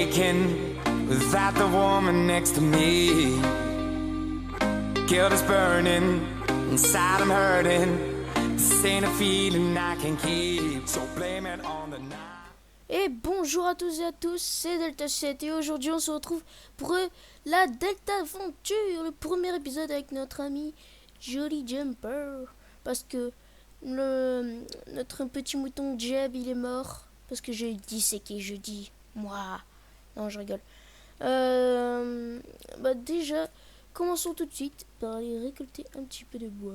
Without the woman next to me, guilt is burning, inside I'm hurting. This ain't a feeling I can keep, so blame it on the night. Et bonjour à tous et à tous, c'est Delta7 et aujourd'hui on se retrouve pour la Delta Aventure, le premier épisode avec notre ami Jolly Jumper. Parce que notre petit mouton Jeb il est mort, parce que j'ai disséqué jeudi. Moi, non je rigole. Déjà, commençons tout de suite par aller récolter un petit peu de bois.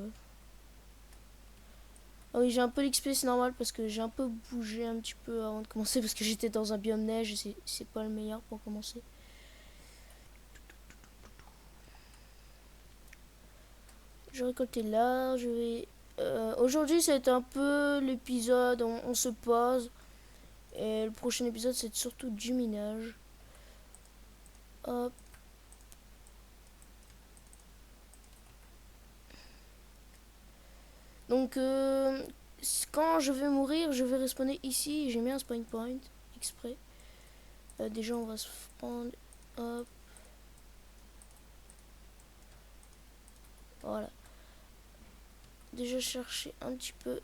Ah oui, j'ai un peu l'XP, c'est normal parce que j'ai un peu bougé un petit peu avant de commencer parce que j'étais dans un biome neige et c'est pas le meilleur pour commencer. Je récolté là, je vais... aujourd'hui, c'est un peu l'épisode, on se pose. Et le prochain épisode, c'est surtout du minage. Hop. Donc, quand je vais mourir, je vais respawner ici. J'ai mis un spawn point exprès. Déjà, on va se prendre. Hop. Voilà. Déjà, chercher un petit peu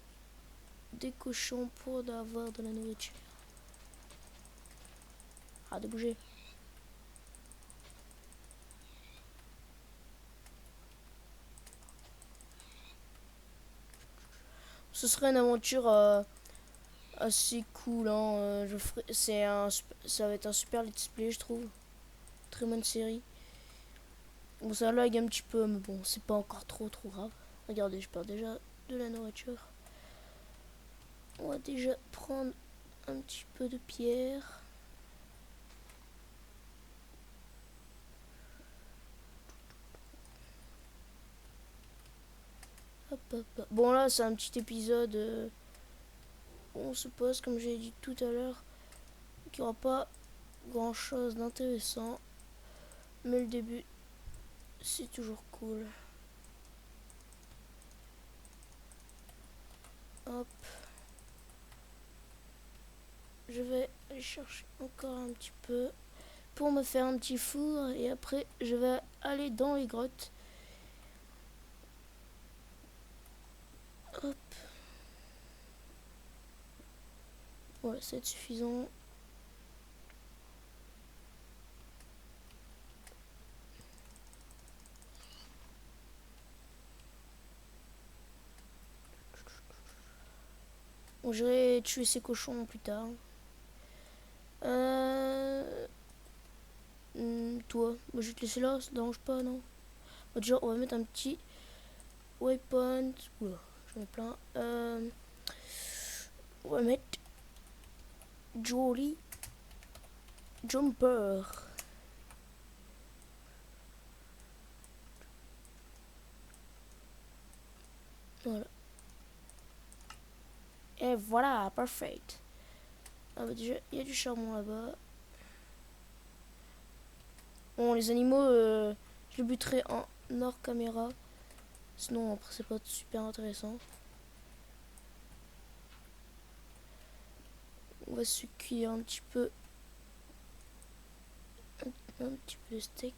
des cochons pour avoir de la nourriture. Ah, de bouger. Ce serait une aventure assez cool. Hein. Ça va être un super let's play, je trouve. Très bonne série. Bon, ça lag un petit peu, mais bon, c'est pas encore trop grave. Regardez, je perds déjà de la nourriture. On va déjà prendre un petit peu de pierre. Hop, hop, hop. Bon, là, c'est un petit épisode où on se pose, comme j'ai dit tout à l'heure, qu'il n'y aura pas grand chose d'intéressant. Mais le début, c'est toujours cool. Hop. Je vais aller chercher encore un petit peu pour me faire un petit four et après je vais aller dans les grottes. Hop. Voilà, c'est suffisant. Bon, j'irai tuer ces cochons plus tard. Toi, moi, je vais te laisser là, ça te dérange pas, non? Bon, déjà, on va mettre un petit waypoint. Oula, j'en ai plein. On va mettre Jolly Jumper. Voilà. Et voilà, parfait. Ah bah déjà, il y a du charbon là-bas. Bon, les animaux, je les buterai en hors caméra. Sinon, après, c'est pas super intéressant. On va se cuire un petit peu. Un petit peu de steak.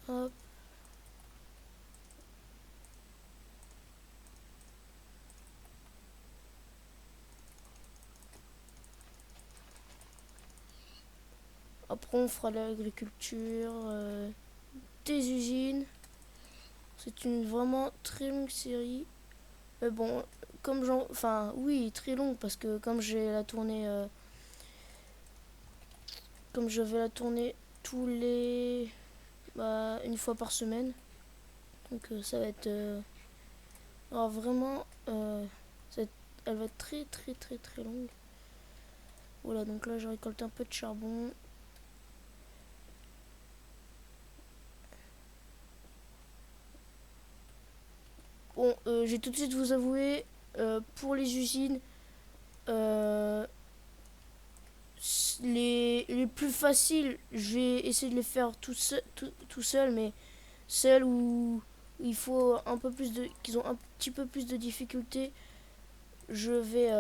Hop. Après, on fera de l'agriculture, des usines. C'est une vraiment très longue série. Mais bon, comme j'en... Enfin, oui, très longue parce que comme j'ai la tournée... comme je vais la tourner tous les... une fois par semaine. Donc ça va être... alors vraiment... elle va être très longue. Voilà, donc là, je récolte un peu de charbon. Bon, je vais tout de suite vous avouer, pour les usines, les plus faciles, je vais essayer de les faire tout seul, mais celles où il faut un peu plus de, qu'ils ont un petit peu plus de difficultés, je vais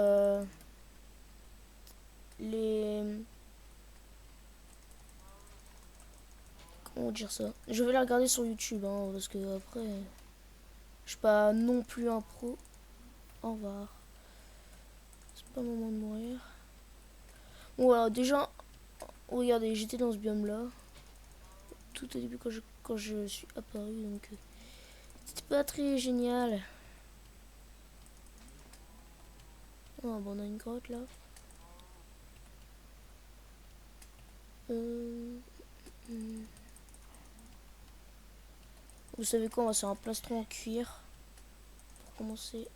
les... Comment dire ça? Je vais les regarder sur YouTube, hein, parce que après, je suis pas non plus un pro. Au revoir. C'est pas le moment de mourir. Bon, voilà, déjà, regardez, j'étais dans ce biome-là. Tout au début quand je suis apparu, donc c'était pas très génial. Oh, bon, on a une grotte là. Euh, hmm. Vous savez quoi, on va se faire un plastron en cuir pour commencer.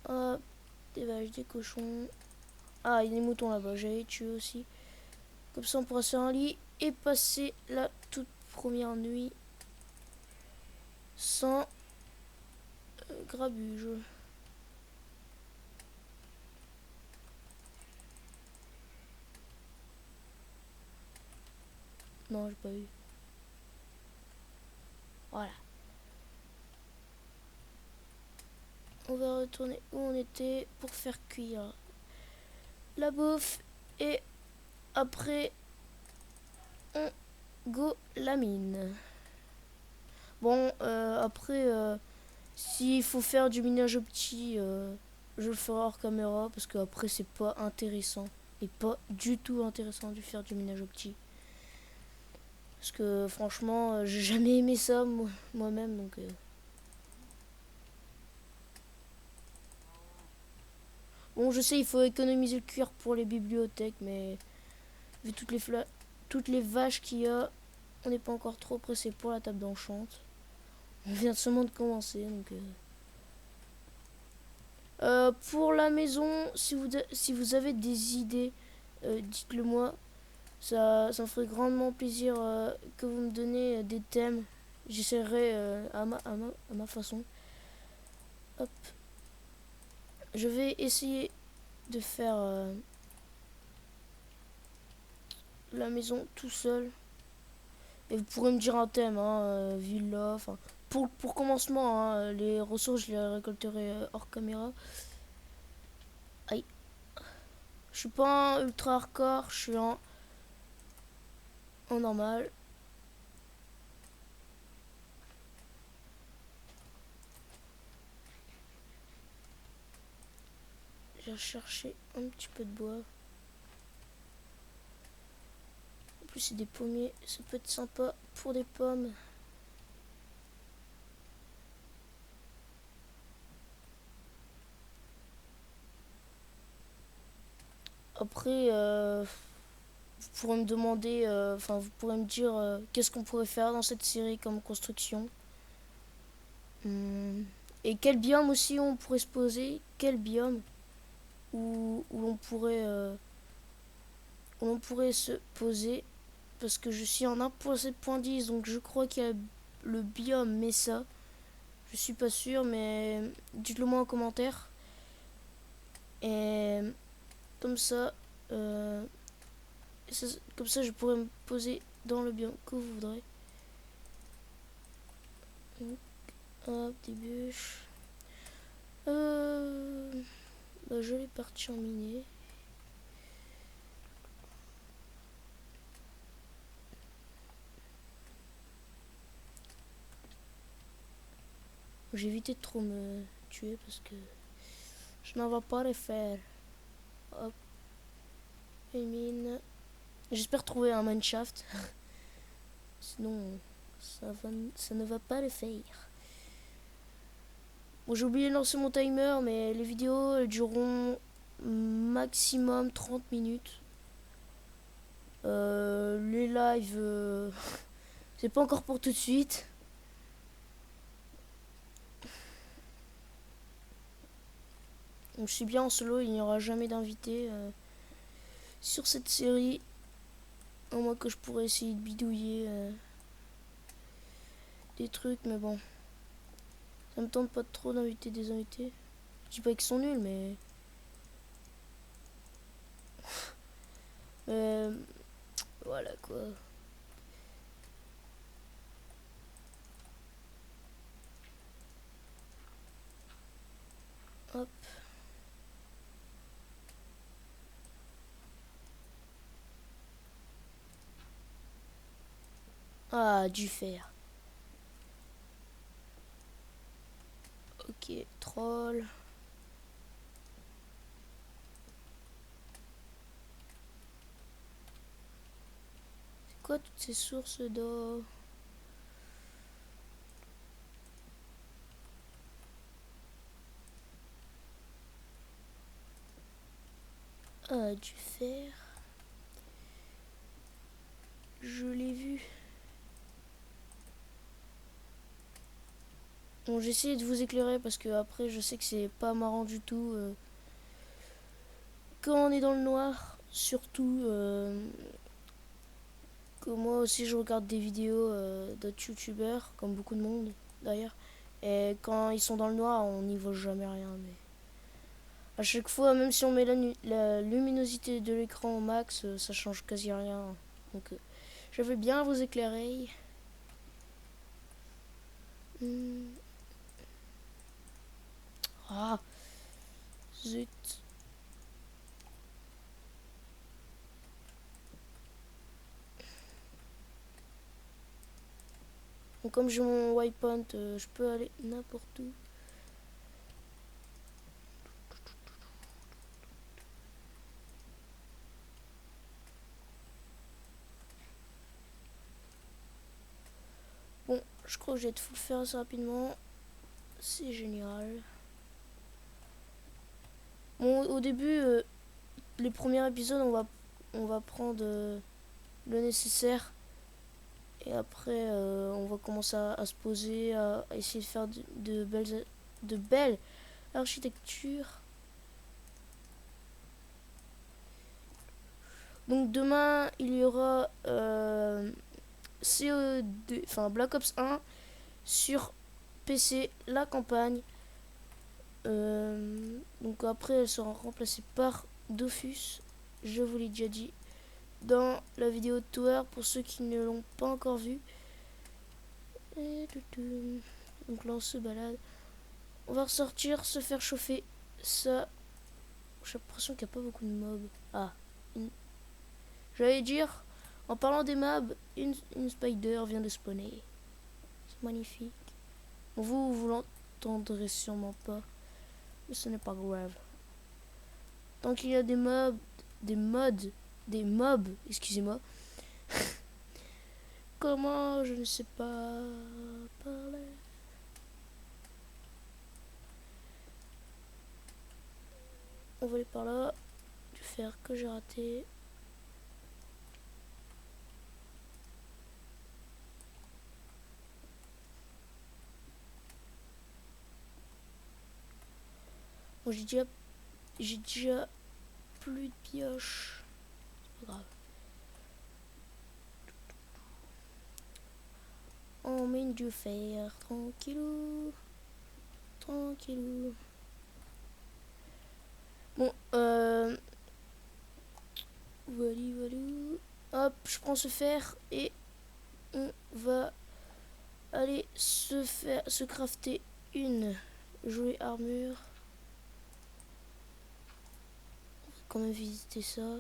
Hop, des vaches, des cochons. Ah, il y a des moutons là-bas, j'avais tué aussi. Comme ça, on pourra se faire un lit et passer la toute première nuit sans grabuge. Non, j'ai pas eu. Voilà. On va retourner où on était pour faire cuire la bouffe. Et après, on go la mine. Bon, après, s'il faut faire du minage au petit, je le ferai hors caméra. Parce que après c'est pas intéressant. Et pas du tout intéressant de faire du minage au petit. Parce que franchement, j'ai jamais aimé ça moi-même. Donc... Bon, je sais, il faut économiser le cuir pour les bibliothèques, mais vu toutes les vaches qu'il y a, on n'est pas encore trop pressé pour la table d'enchant. On vient seulement de commencer, donc... pour la maison, si vous avez des idées, dites-le moi. Ça me ferait grandement plaisir que vous me donnez des thèmes. J'essaierai à ma façon. Hop. Je vais essayer de faire la maison tout seul. Et vous pourrez me dire un thème, hein, villa, enfin... Pour commencement, hein, les ressources, je les récolterai hors caméra. Aïe. Je suis pas en ultra hardcore, je suis en normal. J'ai cherché un petit peu de bois. En plus, c'est des pommiers, ça peut être sympa pour des pommes. Après, vous pourrez me demander, enfin, vous pourrez me dire qu'est-ce qu'on pourrait faire dans cette série comme construction. Et quel biome aussi on pourrait se poser, quel biome où l'on pourrait se poser. Parce que je suis en 1.7.10, donc je crois qu'il y a le biome Mesa. Je suis pas sûr, mais dites-le moi en commentaire. Et comme ça, comme ça, je pourrais me poser dans le biome que vous voudrez. Donc, hop, des bûches. Bah, je vais partir en miner. J'ai évité de trop me tuer parce que je n'en vais pas les faire. Hop. Et mine. J'espère trouver un mineshaft. Sinon, ça ne va pas le faire. Bon, j'ai oublié de lancer mon timer, mais les vidéos elles dureront maximum 30 minutes. Les lives, c'est pas encore pour tout de suite. Donc, je suis bien en solo, il n'y aura jamais d'invité sur cette série. À moins que je pourrais essayer de bidouiller des trucs, mais bon. Ça me tente pas trop d'inviter des invités. Je dis pas qu'ils sont nuls, mais... voilà quoi. Hop. Ah, du fer. Ok, troll. C'est quoi toutes ces sources d'eau? Ah, du fer. Je l'ai vu. Bon, j'ai essayé de vous éclairer parce que après, je sais que c'est pas marrant du tout quand on est dans le noir. Surtout que moi aussi, je regarde des vidéos d'autres youtubeurs, comme beaucoup de monde d'ailleurs. Et quand ils sont dans le noir, on n'y voit jamais rien. Mais à chaque fois, même si on met la luminosité de l'écran au max, ça change quasi rien. Donc, je vais bien vous éclairer. Ah, zut. Donc, comme j'ai mon waypoint, je peux aller n'importe où. Bon, je crois que je vais tout faire assez rapidement. C'est génial. Bon, au début, les premiers épisodes, on va prendre le nécessaire. Et après, on va commencer à se poser, à essayer de faire de belles architectures. Donc demain, il y aura CE2, enfin Black Ops 1 sur PC, la campagne. Donc après, elle sera remplacée par Dofus. Je vous l'ai déjà dit dans la vidéo de Tower pour ceux qui ne l'ont pas encore vu. Donc là, on se balade. On va ressortir, se faire chauffer. Ça, j'ai l'impression qu'il n'y a pas beaucoup de mobs. Ah, j'allais dire, en parlant des mobs, une spider vient de spawner. C'est magnifique. Vous l'entendrez sûrement pas, mais ce n'est pas grave. Tant qu'il y a des mobs, excusez-moi. Comment, je ne sais pas parler. On va aller par là. Du fer que j'ai raté. Bon, j'ai déjà plus de pioches. C'est pas grave. On mine du fer, tranquillou. Tranquillou. Bon, voilà. Hop, je prends ce fer et on va aller se crafter une jolie armure. On va quand même visiter ça.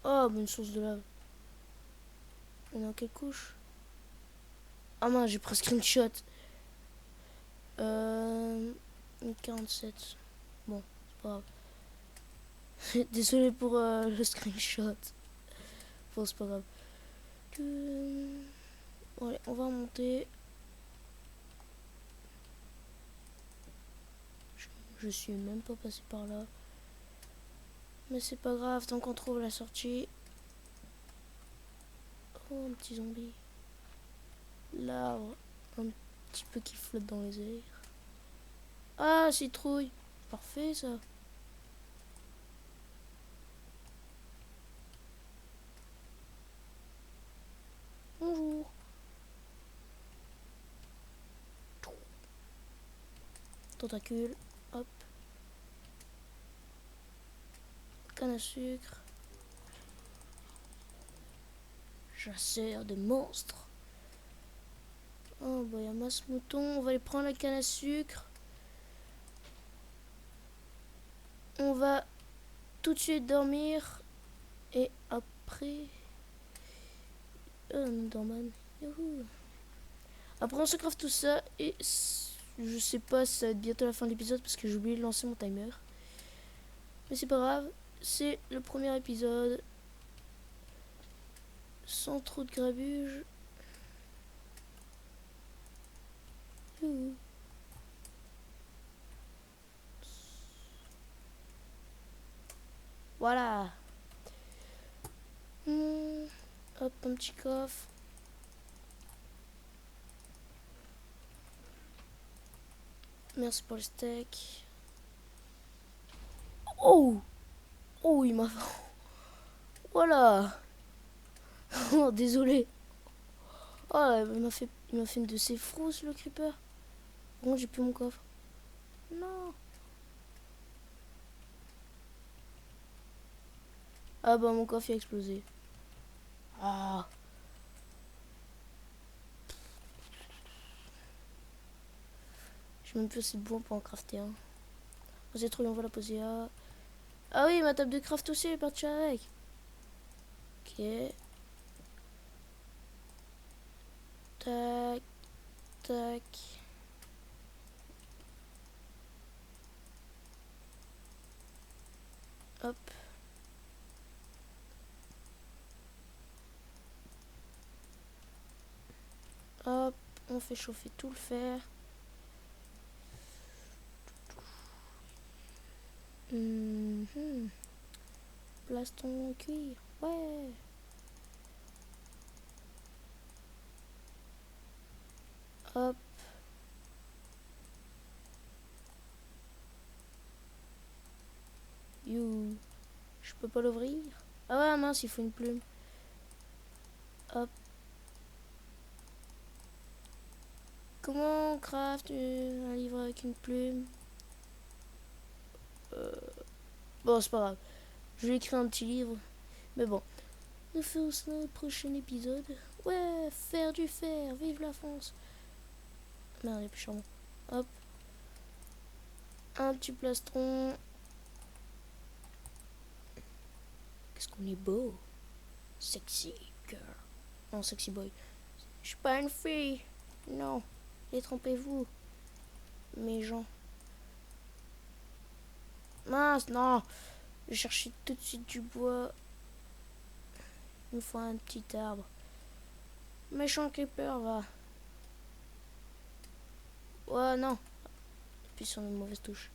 Oh, bonne source de lave. On est en quelle couche? Ah mince, j'ai presque une shot. Une 47. Bon, c'est pas grave. Désolé pour le screenshot. Bon, c'est pas grave. Bon, allez, on va monter. Je suis même pas passé par là. Mais c'est pas grave, tant qu'on trouve la sortie. Oh, un petit zombie. L'arbre, un petit peu qui flotte dans les airs. Ah, citrouille. Parfait, ça. Bonjour. Tentacule. Hop. Canne à sucre. Chasseur de monstres. Oh, bah, il y a masse mouton. On va aller prendre la canne à sucre. On va tout de suite dormir. Et après... Enderman. Youhou. Après, on se craft tout ça. Et je sais pas si ça va être bientôt la fin de l'épisode parce que j'ai oublié de lancer mon timer. Mais c'est pas grave. C'est le premier épisode. Sans trop de grabuge. Youhou. Voilà. Hop, un petit coffre. Merci pour le steak. Oh! Oh, il m'a... Voilà! Oh, désolé. Oh, il m'a fait une de ses frousses, le creeper. Bon, j'ai plus mon coffre. Non. Ah bah, mon coffre a explosé. Ah. Je sais même plus si c'est bon pour en crafter un. Oh, c'est trop bien, on va la poser là. Ah oui, ma table de craft aussi, elle est partie avec. Ok. Tac. Tac. Hop. Hop. On fait chauffer tout le fer. Place ton cuir. Ouais. Hop. You. Je peux pas l'ouvrir. Ah ouais, mince, il faut une plume. Hop. Comment on craft un livre avec une plume? Bon, c'est pas grave. Je vais écrire un petit livre. Mais bon. Nous ferons ça dans le prochain épisode. Ouais, faire du fer. Vive la France. Merde, il n'y a plus de charbon. Hop. Un petit plastron. Qu'est-ce qu'on est beau. Sexy girl. Non, sexy boy. Je suis pas une fille. Non. Détrompez-vous. Mes gens. Mince, non. Je cherchais tout de suite du bois. Il me faut un petit arbre. Méchant creeper, va. Ouais, non. Appuie sur une mauvaise touche.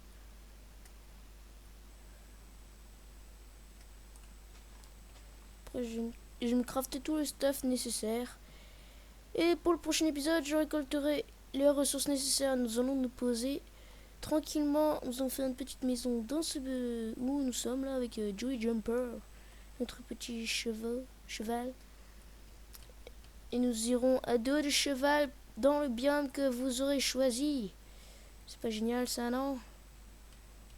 Après, je vais me crafter tout le stuff nécessaire. Et pour le prochain épisode, je récolterai les ressources nécessaires. Nous allons nous poser tranquillement. Nous allons faire une petite maison dans ce où nous sommes là avec Joey Jumper, notre petit cheval. Et nous irons à dos de cheval dans le biome que vous aurez choisi. C'est pas génial ça, non?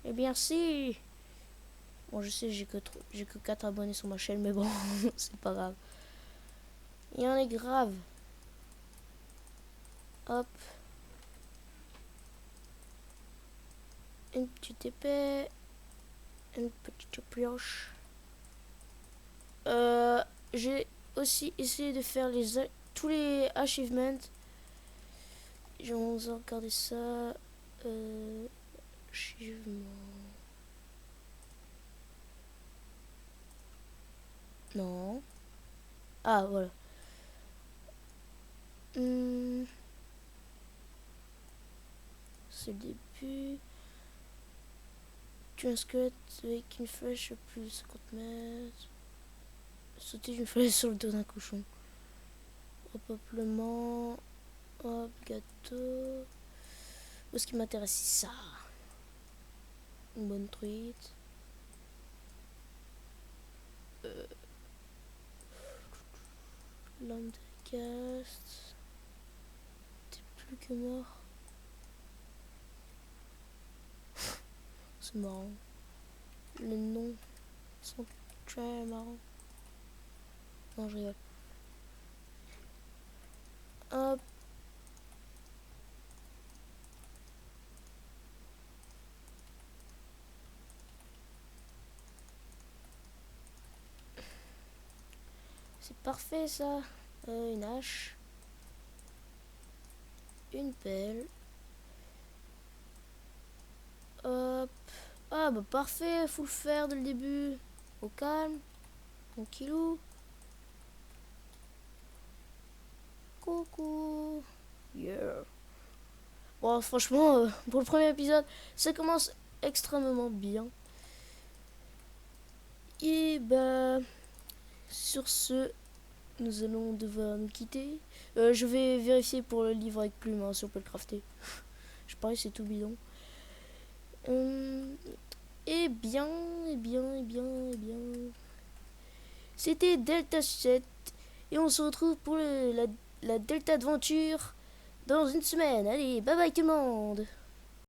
Eh bien si. Bon, je sais, j'ai que 4 abonnés sur ma chaîne, mais bon, c'est pas grave. Il y en est grave. Hop. Une petite épée. Une petite pioche. J'ai aussi essayé de faire tous les achievements. Je vais vous regarder ça. Achievement. Non. Ah, voilà. C'est le début. Tuer un squelette avec une flèche à plus de 50 mètres. Sauter d'une flèche sur le dos d'un cochon. Repeuplement. Hop, gâteau. Ce qui m'intéresse, c'est ça. Une bonne truite. Lame de cast. T'es plus que mort. C'est marrant. Les noms sont très marrants. Non, je rigole. Hop. C'est parfait ça. Une hache. Une pelle. Hop. Ah bah parfait, faut le faire dès le début. Au calme. Tranquillou. Coucou. Yeah. Bon, franchement, pour le premier épisode, ça commence extrêmement bien. Et bah, sur ce, nous allons devoir nous quitter. Je vais vérifier pour le livre avec plume, hein, si on peut le crafter. Je parie c'est tout bidon. Eh bien. C'était Delta 7 et on se retrouve pour la Delta Adventure dans une semaine. Allez, bye bye tout le monde.